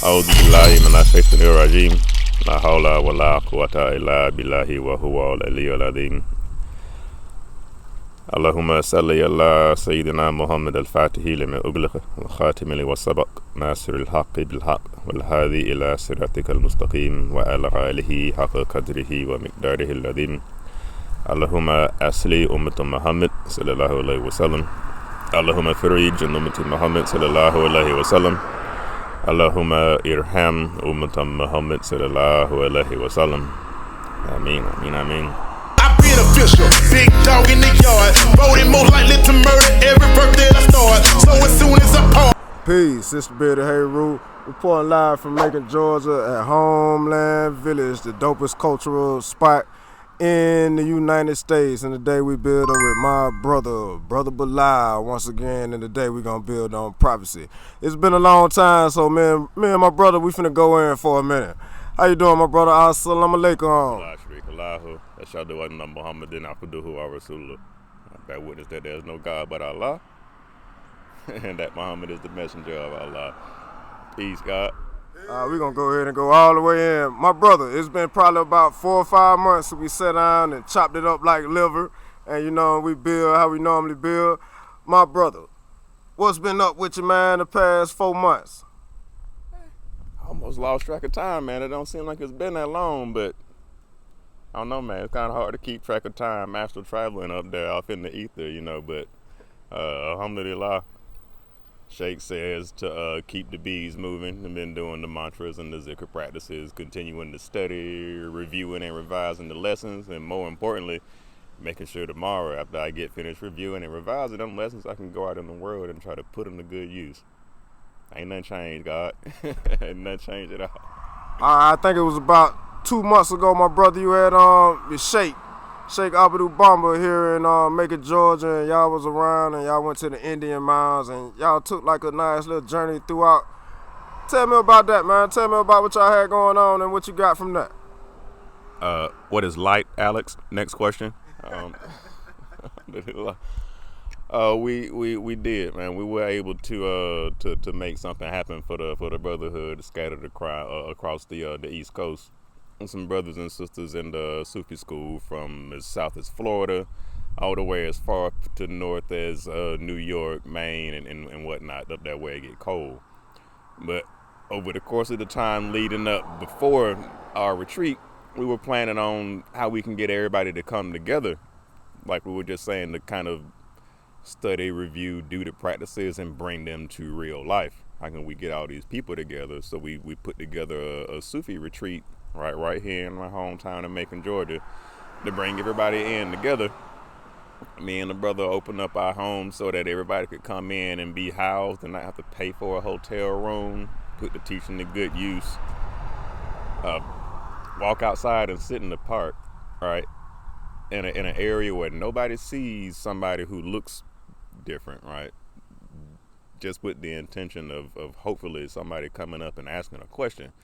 أعوذ بالله من الشيطان الرجيم لا حول ولا قوة إلا بالله وهو العلي العظيم اللهم صل على سيدنا محمد الفاتح لما أغلق والخاتم لما سبق ناصر الحق بالحق والهادي إلى صراطك المستقيم وعلى آله حق قدره ومقداره العظيم اللهم أصلح أمة محمد صلى الله عليه وسلم اللهم فرج أمة محمد صلى الله عليه وسلم اللهم ارحم أمة محمد صلى الله عليه وسلم آمين آمين آمين. I been official, big dog in the yard, voting more likely to murder every birthday I start. So as soon as I part. Peace, it's the Bilal Heru, reporting live from Macon, Georgia at Homeland Village, the dopest cultural spot in the United States. And today we building with my brother Bilal once again, and today we gonna build on prophecy. It's been a long time, so me and my brother, we finna go in for a minute. How you doing, my brother? Assalamu alaikum. Ashhadu anna Muhammadan abduhu wa rasuluh. I bear witness that there is no God but Allah, and that Muhammad is the messenger of Allah. Peace, God. We're going to go ahead and go all the way in. My brother, it's been probably about 4 or 5 months since we sat down and chopped it up like liver. And, you know, we build how we normally build. My brother, what's been up with you, man, the past 4 months? I almost lost track of time, man. It don't seem like it's been that long, but I don't know, man. It's kind of hard to keep track of time after traveling up there off in the ether, you know. But alhamdulillah, Sheikh says to keep the bees moving. I've been doing the mantras and the zikr practices, continuing to study, reviewing and revising the lessons, and more importantly, making sure tomorrow after I get finished reviewing and revising them lessons, I can go out in the world and try to put them to good use. Ain't nothing changed, God. Ain't nothing changed at all. I think it was about 2 months ago, my brother, you had the Sheikh Abdul Bamba here in Macon, Georgia, and y'all was around and y'all went to the Indian Mounds and y'all took like a nice little journey throughout. Tell me about that, man. Tell me about what y'all had going on and what you got from that. What is light, Alex? Next question. We did, man. We were able to make something happen for the brotherhood scattered across the East Coast. Some brothers and sisters in the Sufi school from as south as Florida, all the way as far to the north as New York, Maine, and whatnot, up that way it get cold. But over the course of the time leading up before our retreat, we were planning on how we can get everybody to come together, like we were just saying, to kind of study, review, do the practices, and bring them to real life. How can we get all these people together? So we put together a Sufi retreat right here in my hometown of Macon, Georgia, to bring everybody in together. Me and the brother opened up our home so that everybody could come in and be housed and not have to pay for a hotel room, put the teaching to good use, walk outside and sit in the park, right, in an area where nobody sees somebody who looks different, right, just with the intention of hopefully somebody coming up and asking a question.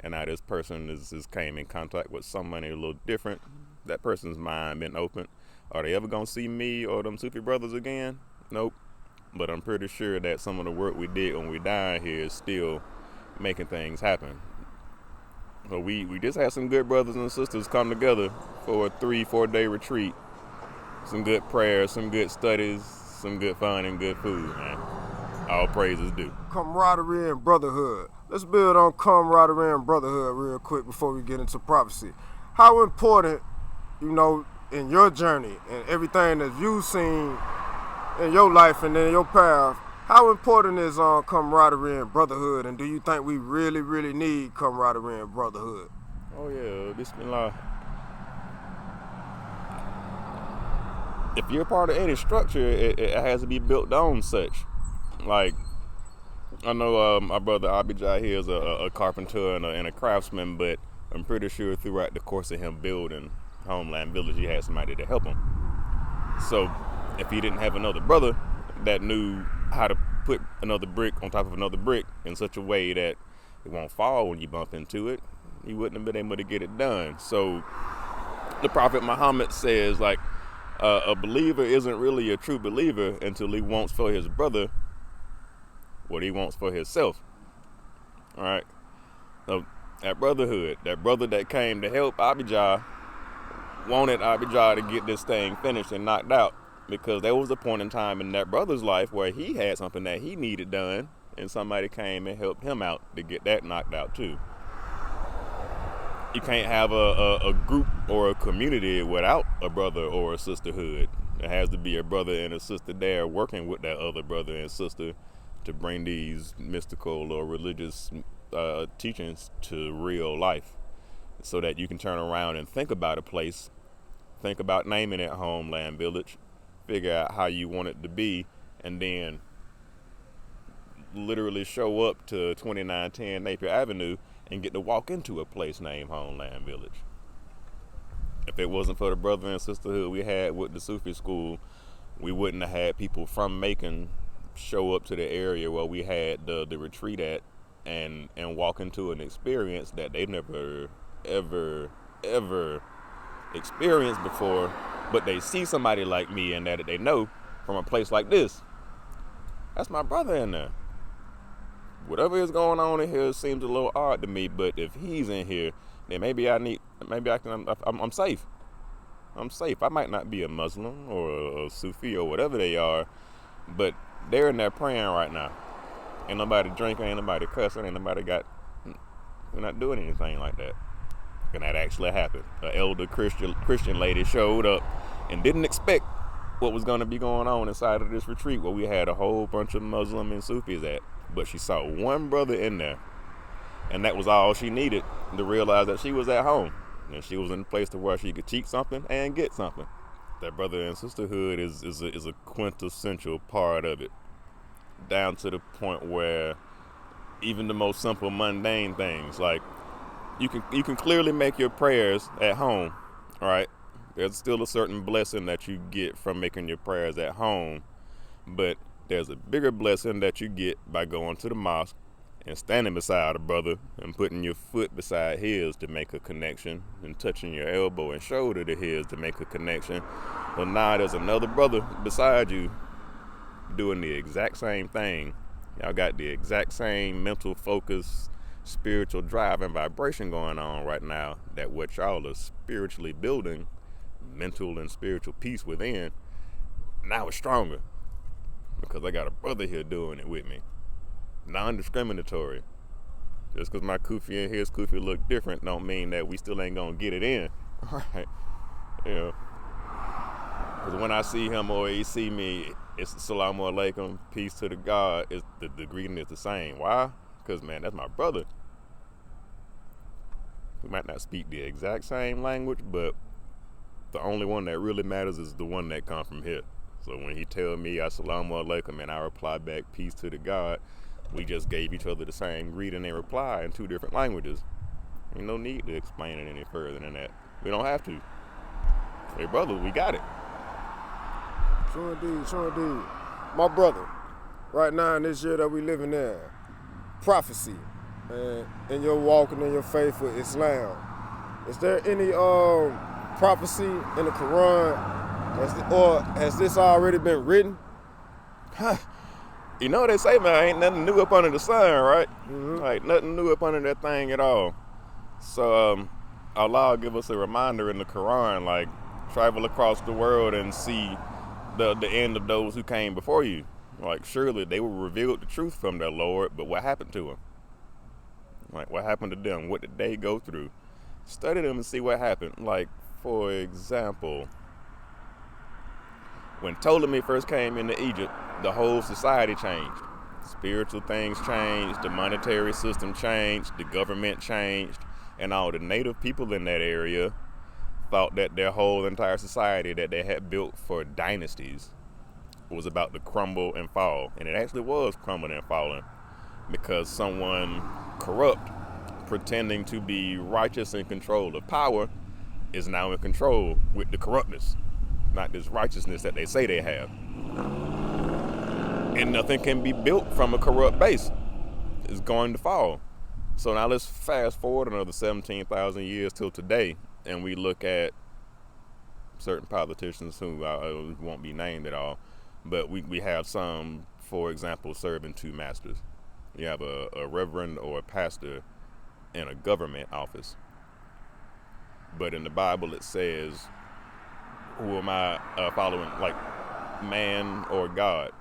And now this person is came in contact with somebody a little different. That person's mind been open. Are they ever gonna see me or them Sufi brothers again? Nope. But I'm pretty sure that some of the work we did when we died here is still making things happen. So we just had some good brothers and sisters come together for a 3-4 day retreat. Some good prayers, some good studies, some good fun and good food, man. All praises due. Camaraderie and brotherhood. Let's build on camaraderie and brotherhood real quick before we get into prophecy. How important, you know, in your journey and everything that you've seen in your life and in your path, how important is camaraderie and brotherhood? And do you think we really, really need camaraderie and brotherhood? Oh yeah, Bismillah. If you're part of any structure, it has to be built on such. Like, I know my brother Abijah here is a carpenter and a craftsman, but I'm pretty sure throughout the course of him building Homeland Village, he had somebody to help him. So if he didn't have another brother that knew how to put another brick on top of another brick in such a way that it won't fall when you bump into it, he wouldn't have been able to get it done. So the Prophet Muhammad says, like, a believer isn't really a true believer until he wants for his brother what he wants for himself. All right. So that brotherhood, that brother that came to help Abijah, wanted Abijah to get this thing finished and knocked out, because there was a point in time in that brother's life where he had something that he needed done, and somebody came and helped him out to get that knocked out too. You can't have a group or a community without a brother or a sisterhood. There has to be a brother and a sister there working with that other brother and sister to bring these mystical or religious teachings to real life, so that you can turn around and think about a place, think about naming it Homeland Village, figure out how you want it to be, and then literally show up to 2910 Napier Avenue and get to walk into a place named Homeland Village. If it wasn't for the brother and sisterhood we had with the Sufi school, we wouldn't have had people from Macon show up to the area where we had the retreat at and walk into an experience that they've never ever experienced before, but they see somebody like me and that they know from a place like this. That's my brother in there. Whatever is going on in here seems a little odd to me, but if he's in here, then I'm safe. I'm safe. I might not be a Muslim or a Sufi or whatever they are, but they're in there praying right now. Ain't nobody drinking, ain't nobody cussing, we're not doing anything like that. And that actually happened. An elder Christian lady showed up and didn't expect what was going to be going on inside of this retreat where we had a whole bunch of Muslim and Sufis at. But she saw one brother in there, and that was all she needed to realize that she was at home. And she was in a place to where she could teach something and get something. That brother and sisterhood is a quintessential part of it, down to the point where even the most simple mundane things, like you can clearly make your prayers at home, right? There's still a certain blessing that you get from making your prayers at home, but there's a bigger blessing that you get by going to the mosque and standing beside a brother and putting your foot beside his to make a connection, and touching your elbow and shoulder to his to make a connection. Well, now there's another brother beside you doing the exact same thing. Y'all got the exact same mental focus, spiritual drive and vibration going on right now, that what y'all are spiritually building, mental and spiritual peace within, now it's stronger because I got a brother here doing it with me. Non-discriminatory. Just because my kufi and his kufi look different don't mean that we still ain't gonna get it in. Right? You know, because when I see him or he see me, it's Assalamu alaikum, peace to the God. It's the greeting is the same. Why? Because, man, that's my brother. We might not speak the exact same language, but the only one that really matters is the one that comes from here. So when he tell me Assalamu alaikum and I reply back peace to the God, we just gave each other the same greeting and reply in two different languages. Ain't no need to explain it any further than that. We don't have to. Hey, brother, we got it. Sure indeed. My brother, right now in this year that we living in, prophecy, and in your walk and in your faith with Islam, is there any prophecy in the Quran, or has this already been written? You know what they say, man, ain't nothing new up under the sun, right? Mm-hmm. Like, nothing new up under that thing at all. So Allah give us a reminder in the Quran, like, travel across the world and see the end of those who came before you. Like, surely they were revealed the truth from their Lord, but what happened to them? Like, what happened to them? What did they go through? Study them and see what happened. Like, for example, when Ptolemy first came into Egypt, the whole society changed. Spiritual things changed, the monetary system changed, the government changed, and all the native people in that area thought that their whole entire society that they had built for dynasties was about to crumble and fall. And it actually was crumbling and falling because someone corrupt, pretending to be righteous in control of power, is now in control with the corruptness, not this righteousness that they say they have. And nothing can be built from a corrupt base. It's going to fall. So now let's fast forward another 17,000 years till today, and we look at certain politicians who won't be named at all, but we have some, for example, serving two masters. You have a reverend or a pastor in a government office. But in the Bible it says, who am I following, like man or God?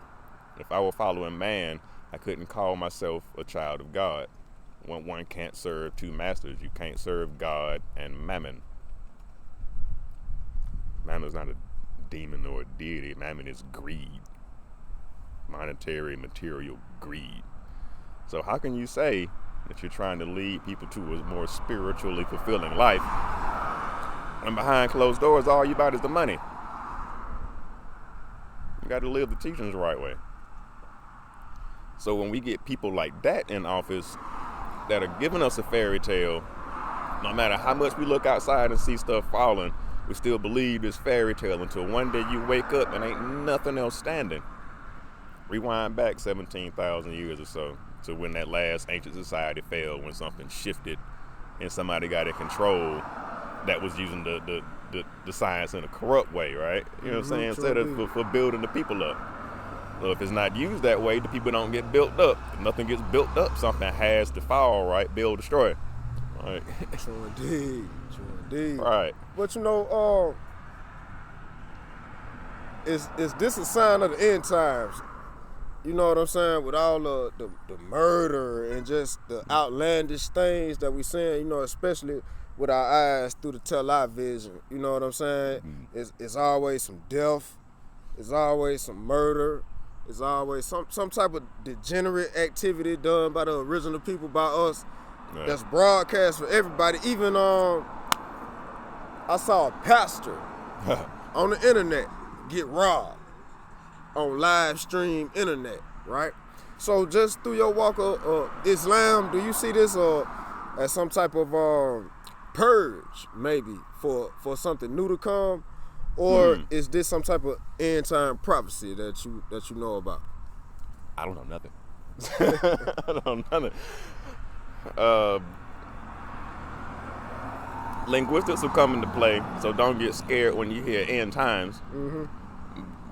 If I were following man, I couldn't call myself a child of God. When one can't serve two masters, you can't serve God and mammon. Mammon is not a demon or a deity. Mammon is greed, monetary, material greed. So how can you say that you're trying to lead people to a more spiritually fulfilling life, and behind closed doors, all you about is the money? You got to live the teachings the right way. So when we get people like that in office that are giving us a fairy tale, no matter how much we look outside and see stuff falling, we still believe this fairy tale until one day you wake up and ain't nothing else standing. Rewind back 17,000 years or so to when that last ancient society fell, when something shifted and somebody got in control that was using the science in a corrupt way, right? You know what I'm saying? Instead of for building the people up. So if it's not used that way, the people don't get built up. If nothing gets built up, something has to fall, right? Build, destroy. Right. True indeed. True indeed. Right. But you know, is this a sign of the end times? You know what I'm saying? With all the murder and just the outlandish things that we seeing, you know, especially with our eyes through the television. You know what I'm saying? It's always some death. It's always some murder. It's always some type of degenerate activity done by the original people, by us. Right. That's broadcast for everybody. Even I saw a pastor on the internet get robbed on live stream internet, right? So just through your walk of Islam, do you see this as some type of purge, maybe for something new to come, or is this some type of end time prophecy that you know about? I don't know nothing. I don't know nothing. Linguistics will come into play, so don't get scared when you hear end times. Mm-hmm.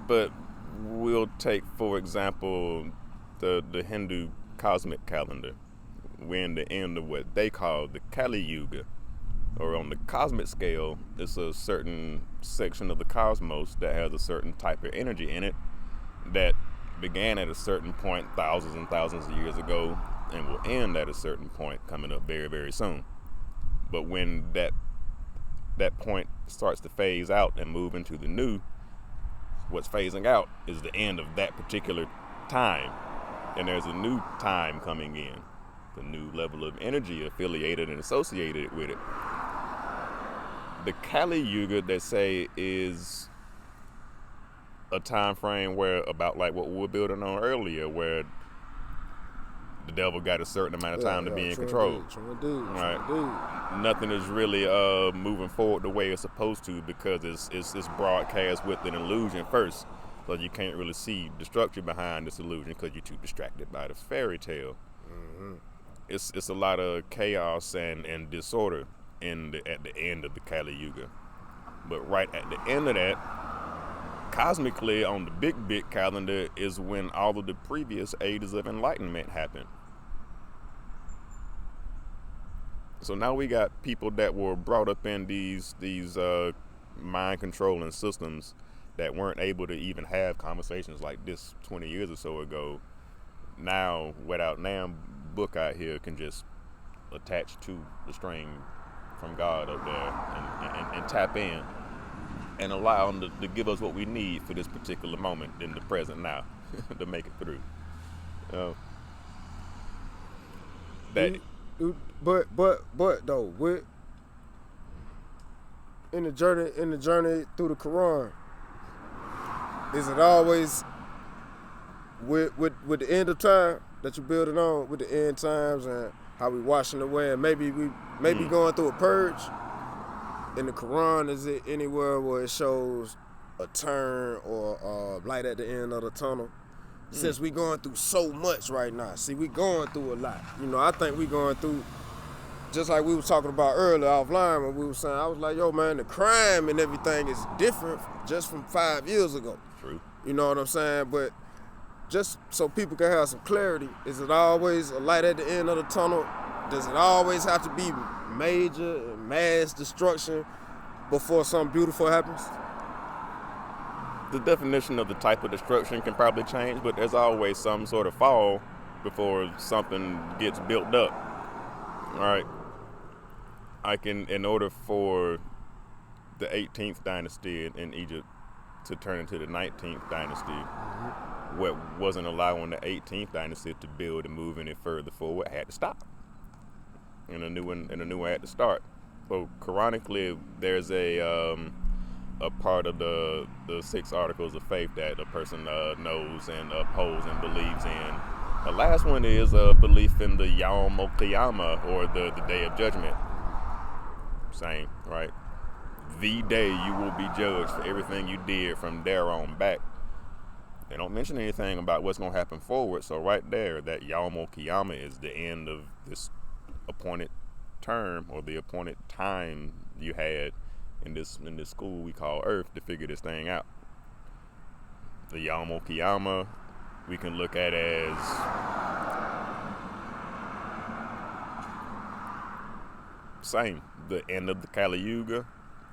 But we'll take, for example, the Hindu cosmic calendar. We're in the end of what they call the Kali Yuga. Or on the cosmic scale, it's a certain section of the cosmos that has a certain type of energy in it that began at a certain point thousands and thousands of years ago and will end at a certain point coming up very, very soon. But when that point starts to phase out and move into the new, what's phasing out is the end of that particular time. And there's a new time coming in, the new level of energy affiliated and associated with it. The Kali Yuga, they say, is a time frame where, about like what we were building on earlier, where the devil got a certain amount of time to be in control. Right? Nothing is really moving forward the way it's supposed to, because it's broadcast with an illusion first. So you can't really see the structure behind this illusion because you're too distracted by the fairy tale. Mm-hmm. It's a lot of chaos and disorder at the end of the Kali Yuga. But right at the end of that, cosmically on the big calendar, is when all of the previous ages of enlightenment happened. So now we got people that were brought up in these mind controlling systems that weren't able to even have conversations like this 20 years or so ago. Now, without Nam book out here can just attach to the string from God up there and tap in and allow them to give us what we need for this particular moment in the present now to make it through. But though, with in the journey through the Quran, is it always with the end of time that you're building on, with the end times and how we washing away, and maybe going through a purge? In the Quran, is it anywhere where it shows a turn or light at the end of the tunnel? Since we going through so much right now. See, we going through a lot. You know, I think we going through, just like we was talking about earlier offline when we were saying, I was like, yo, man, the crime and everything is different just from 5 years ago. True. You know what I'm saying? But just so people can have some clarity, is it always a light at the end of the tunnel does it always have to be major mass destruction before something beautiful happens? The definition of the type of destruction can probably change, but there's always some sort of fall before something gets built up. All right. In order for the 18th dynasty in Egypt to turn into the 19th dynasty, what wasn't allowing the 18th dynasty to build and move any further forward had to stop. And a new one had to start. So Quranically, there's a part of the 6 articles of faith that a person knows and upholds and believes in. The last one is a belief in the Yawm al-Qiyamah, or the Day of Judgment. Same, right? The day you will be judged for everything you did from there on back. They don't mention anything about what's going to happen forward. So right there, that Yawm al-Qiyamah is the end of this appointed term, or the appointed time you had in this school we call Earth to figure this thing out. The Yawm al-Qiyamah we can look at as same, the end of the Kali Yuga,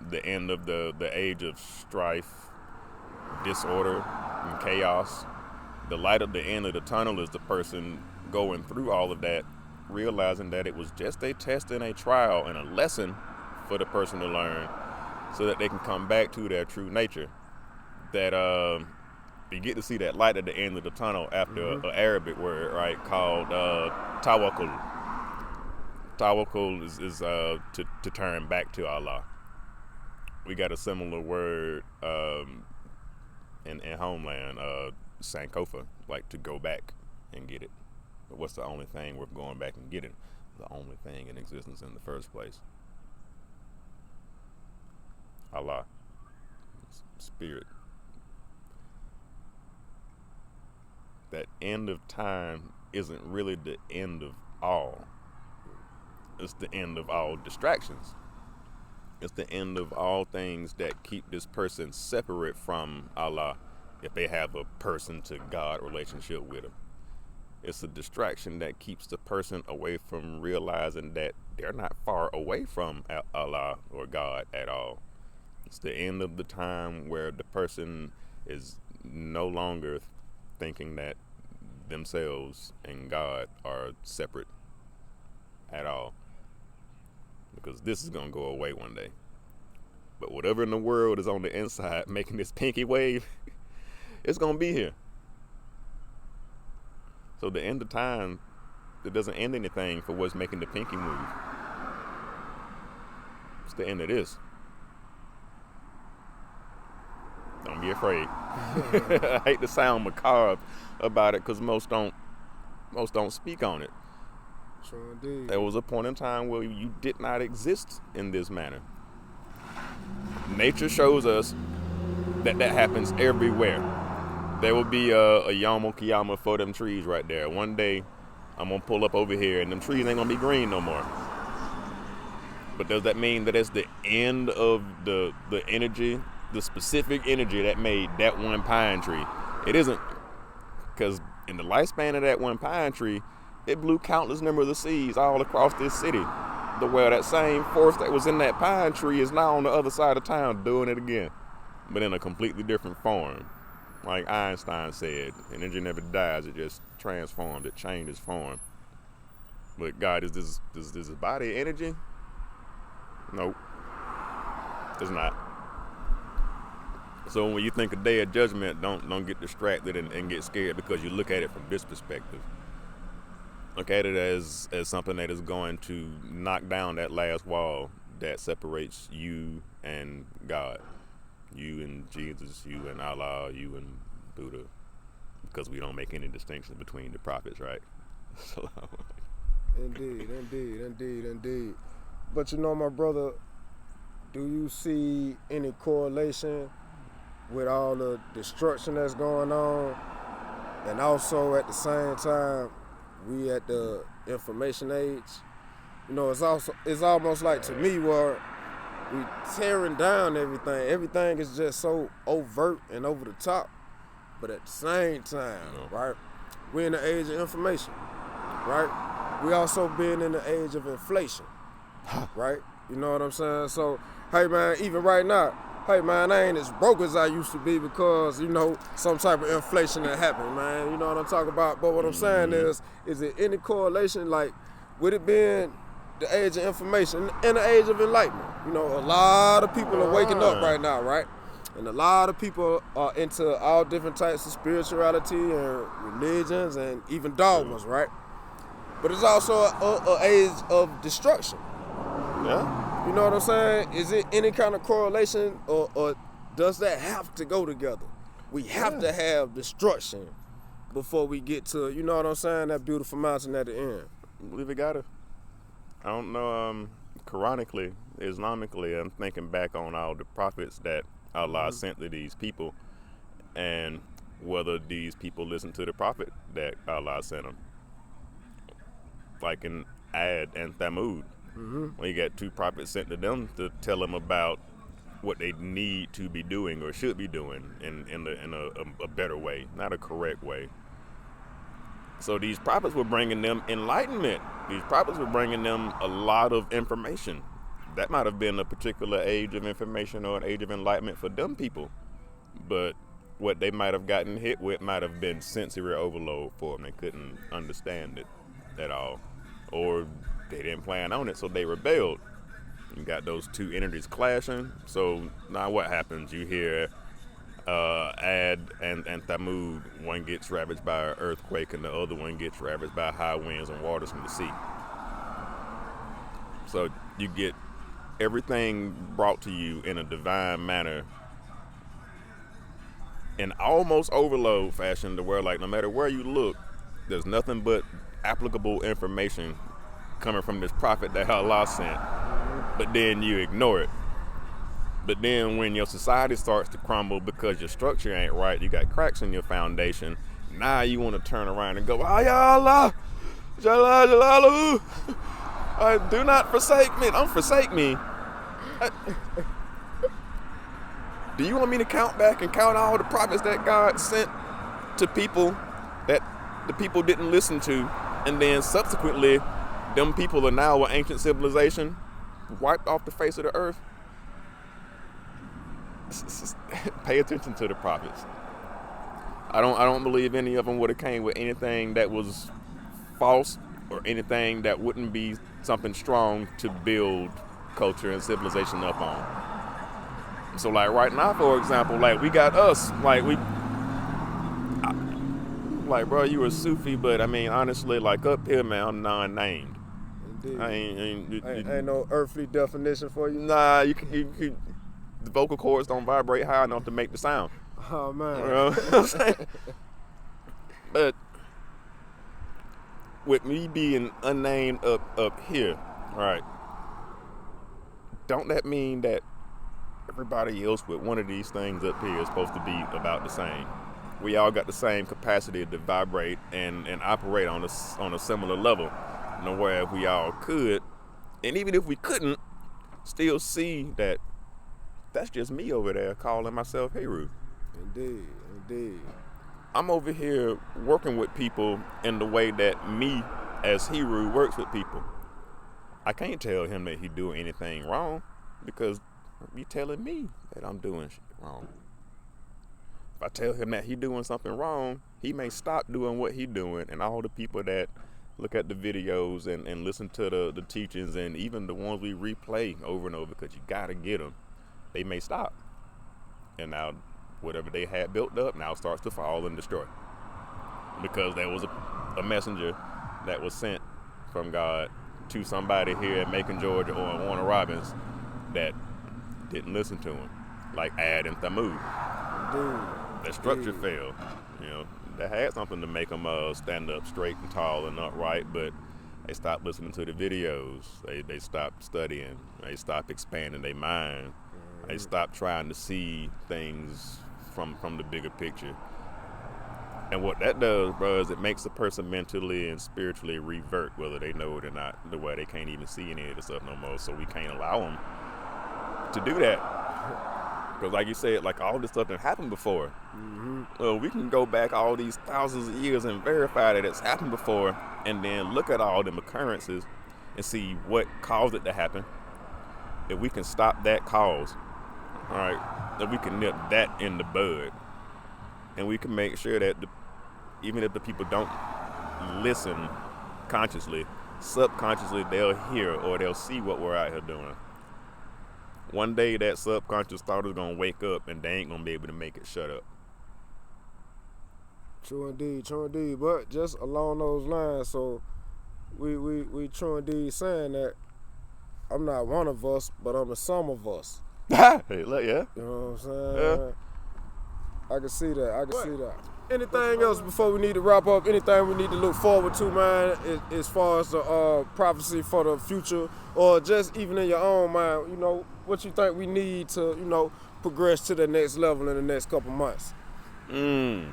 the end of the age of strife, disorder, and chaos. The light at the end of the tunnel is the person going through all of that, realizing that it was just a test and a trial and a lesson for the person to learn, so that they can come back to their true nature. That you get to see that light at the end of the tunnel after an Arabic word, right, called tawakkul. Tawakkul is to turn back to Allah. We got a similar word in Homeland, Sankofa, like to go back and get it. But what's the only thing worth going back and getting? The only thing in existence in the first place. Allah. Spirit. That end of time isn't really the end of all. It's the end of all distractions. It's the end of all things that keep this person separate from Allah, if they have a person to God relationship with him. It's a distraction that keeps the person away from realizing that they're not far away from Allah or God at all. It's the end of the time where the person is no longer thinking that themselves and God are separate at all. Because this is going to go away one day. But whatever in the world is on the inside making this pinky wave, it's going to be here. So the end of time, it doesn't end anything for what's making the pinky move. It's the end of this. Don't be afraid. I hate to sound macabre about it, because most don't speak on it. Sure indeed. There was a point in time where you did not exist in this manner. Nature shows us that happens everywhere. There will be a Yawm al-Qiyamah for them trees right there. One day, I'm going to pull up over here, and them trees ain't going to be green no more. But does that mean that it's the end of the energy, the specific energy that made that one pine tree? It isn't. Because in the lifespan of that one pine tree, it blew countless number of the seeds all across this city. Well, that same force that was in that pine tree is now on the other side of town doing it again, but in a completely different form. Like Einstein said, energy never dies, it just transforms, it changes form. But God, is this body energy? Nope, it's not. So when you think of Day of Judgment, don't get distracted and get scared because you look at it from this perspective. Look at it as something that is going to knock down that last wall that separates you and God. You and Jesus, you and Allah, you and Buddha. Because we don't make any distinction between the prophets, right? Indeed. But you know, my brother, do you see any correlation with all the destruction that's going on? And also at the same time, we at the information age. You know, it's almost like, to me, where we tearing down everything. Everything is just so overt and over the top. But at the same time, right, we're in the age of information, right? we also been in the age of inflation, right? You know what I'm saying? So, hey man, even right now, hey man, I ain't as broke as I used to be because, you know, some type of inflation that happened, man. You know what I'm talking about? But what I'm saying is it any correlation, like, with it being the age of information and the age of enlightenment? You know, a lot of people are waking up right now, right? And a lot of people are into all different types of spirituality and religions and even dogmas, right? But it's also an age of destruction. Yeah. You know what I'm saying? Is it any kind of correlation or does that have to go together? We have to have destruction before we get to, you know what I'm saying, that beautiful mountain at the end. I believe it gotta. I don't know, Quranically, Islamically, I'm thinking back on all the prophets that Allah sent to these people and whether these people listen to the prophet that Allah sent them. Like in Ad and Thamud, when you got two prophets sent to them to tell them about what they need to be doing or should be doing in a better way, not a correct way. So these prophets were bringing them enlightenment. These prophets were bringing them a lot of information. That might have been a particular age of information or an age of enlightenment for them people. But what they might have gotten hit with might have been sensory overload for them. They couldn't understand it at all. Or they didn't plan on it, so they rebelled. You got those two energies clashing. So now what happens? You hear Ad and Thamud, one gets ravaged by an earthquake and the other one gets ravaged by high winds and waters from the sea. So you get everything brought to you in a divine manner in almost overload fashion to where, like, no matter where you look, there's nothing but applicable information coming from this prophet that Allah sent, but then you ignore it. But then when your society starts to crumble because your structure ain't right, you got cracks in your foundation, now you want to turn around and go, "Ah, ya Allah, Jalal Jalaluhu, do not forsake me. Don't forsake me." Do you want me to count back and count all the prophets that God sent to people that the people didn't listen to, and then subsequently them people are now an ancient civilization wiped off the face of the earth? Pay attention to the prophets. I don't believe any of them would have came with anything that was false or anything that wouldn't be something strong to build culture and civilization up on. So like right now, for example, like we got us, like bro, you a Sufi, but I mean honestly, like up here, man, I'm non-named. Indeed. Ain't no earthly definition for you. Nah, you the vocal cords don't vibrate high enough to make the sound. Oh man. You know what I'm saying? But with me being unnamed up here, right? Don't that mean that everybody else with one of these things up here is supposed to be about the same? We all got the same capacity to vibrate and operate on a similar level. Nowhere if we all could, and even if we couldn't, still see that that's just me over there calling myself Heru. Indeed. I'm over here working with people in the way that me as Heru works with people. I can't tell him that he doing anything wrong because he telling me that I'm doing shit wrong. If I tell him that he doing something wrong, he may stop doing what he doing, and all the people that look at the videos and listen to the teachings and even the ones we replay over and over because you gotta get them, they may stop. And now whatever they had built up now starts to fall and destroy. Because there was a messenger that was sent from God to somebody here in Macon, Georgia, or in Warner Robins that didn't listen to him, like Ad and Thamud. That structure failed. You know, they had something to make them stand up straight and tall and upright, but they stopped listening to the videos. They stopped studying. They stopped expanding their mind. They stopped trying to see things from the bigger picture. And what that does, bro, is it makes a person mentally and spiritually revert, whether they know it or not, the way they can't even see any of the stuff no more. So we can't allow them to do that. Because like you said, like all this stuff that happened before. We can go back all these thousands of years and verify that it's happened before, and then look at all them occurrences and see what caused it to happen. If we can stop that cause, all right, then we can nip that in the bud, and we can make sure that even if the people don't listen consciously, subconsciously they'll hear or they'll see what we're out here doing. One day that subconscious thought is gonna wake up and they ain't gonna be able to make it shut up. True indeed. But just along those lines, so we true indeed saying that I'm not one of us, but I'm the sum of us. Yeah. You know what I'm saying? Yeah. I can see that. Anything else before we need to wrap up? Anything we need to look forward to, man, as far as the prophecy for the future, or just even in your own mind, you know, what you think we need to, you know, progress to the next level in the next couple months? Man,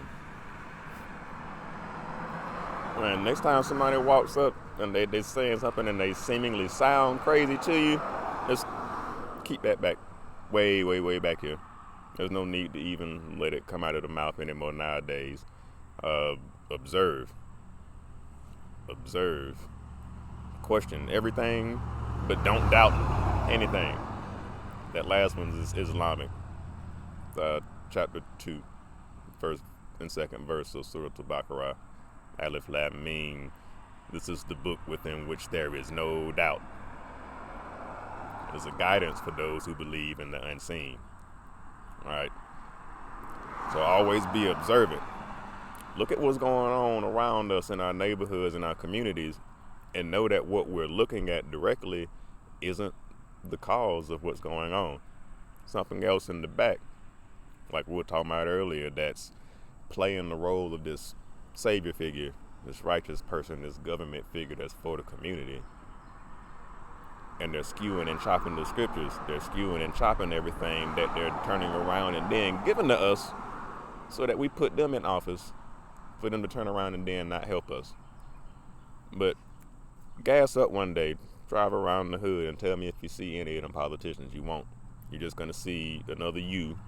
next time somebody walks up and they saying something and they seemingly sound crazy to you, just keep that back, way back here. There's no need to even let it come out of the mouth anymore nowadays. Observe. Question everything, but don't doubt anything. That last one is Islamic. Chapter 2, first and second verse of Surah Al-Baqarah. Alif Lam Mim. This is the book within which there is no doubt. It is a guidance for those who believe in the unseen. All right. So always be observant. Look at what's going on around us in our neighborhoods and our communities, and know that what we're looking at directly isn't the cause of what's going on. Something else in the back, like we were talking about earlier, that's playing the role of this savior figure, this righteous person, this government figure that's for the community. And they're skewing and chopping the scriptures. They're skewing and chopping everything that they're turning around and then giving to us so that we put them in office for them to turn around and then not help us. But gas up one day, drive around the hood and tell me if you see any of them politicians. You won't. You're just going to see another you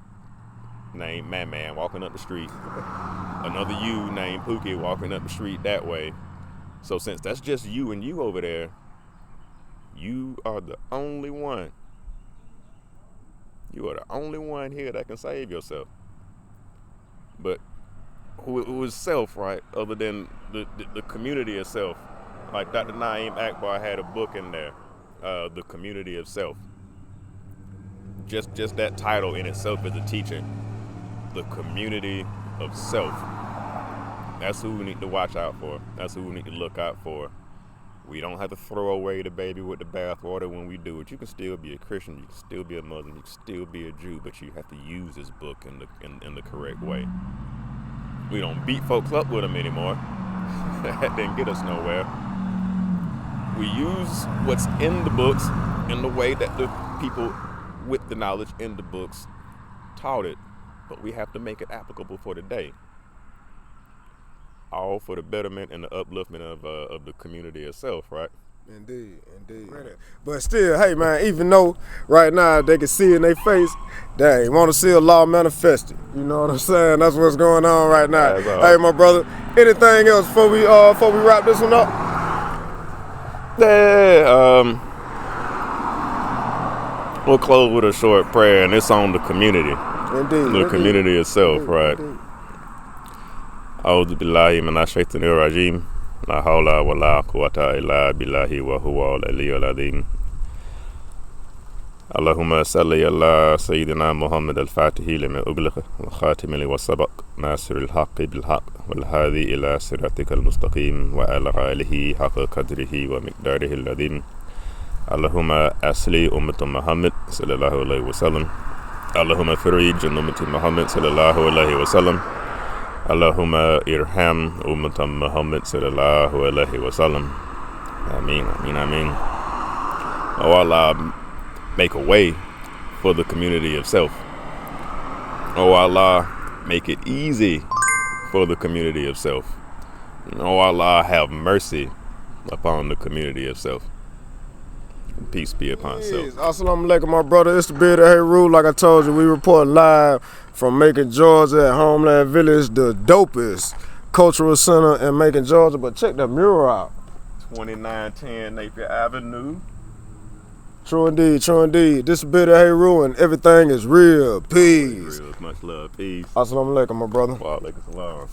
named Man walking up the street. Another you named Pookie walking up the street that way. So since that's just you and you over there, you are the only one. You are the only one here that can save yourself. But who is self, right? Other than the community itself. Like Dr. Naeem Akbar had a book in there, The Community of Self. Just that title in itself is a teaching. The community of self. That's who we need to watch out for. That's who we need to look out for. We don't have to throw away the baby with the bathwater when we do it. You can still be a Christian, you can still be a Muslim, you can still be a Jew, but you have to use this book in the correct way. We don't beat folks up with them anymore. That didn't get us nowhere. We use what's in the books in the way that the people with the knowledge in the books taught it, but we have to make it applicable for today. All for the betterment and the upliftment of the community itself, right? Indeed. But still, hey man, even though right now they can see in their face, they want to see a law manifested. You know what I'm saying? That's what's going on right now. Hey, my brother, anything else before we wrap this one up? Yeah, we'll close with a short prayer, and it's on the community. Indeed. The community itself, right? أعوذ بالله من الشيطان الرجيم لا حول ولا قوة إلا بالله وهو العلي العظيم اللهم صل على سيدنا محمد الفاتح لما أغلق والخاتم لما سبق ناصر الحق بالحق والهادي إلى صراطك المستقيم وعلى آله حق قدره ومقداره العظيم اللهم أصلح أمة محمد صلى الله عليه وسلم اللهم فرج أمة محمد صلى الله عليه وسلم Allahumma irham ummatam Muhammad sallallahu alaihi wasallam. Ameen. Oh Allah, make a way for the community of self. Oh Allah, make it easy for the community of self. Oh Allah, have mercy upon the community of self. Peace be upon self. Assalamu alaikum, my brother. It's the beard of Heru. Like I told you, we report live from Macon, Georgia at Homeland Village, the dopest cultural center in Macon, Georgia. But check the mural out. 2910 Napier Avenue. True indeed, true indeed. This is the beard of Heru and everything is real. Peace. Real, much love. Peace. Assalamu alaikum, my brother. Wa alaikum salam.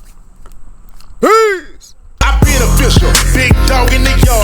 Peace. I been official, big dog in the yard.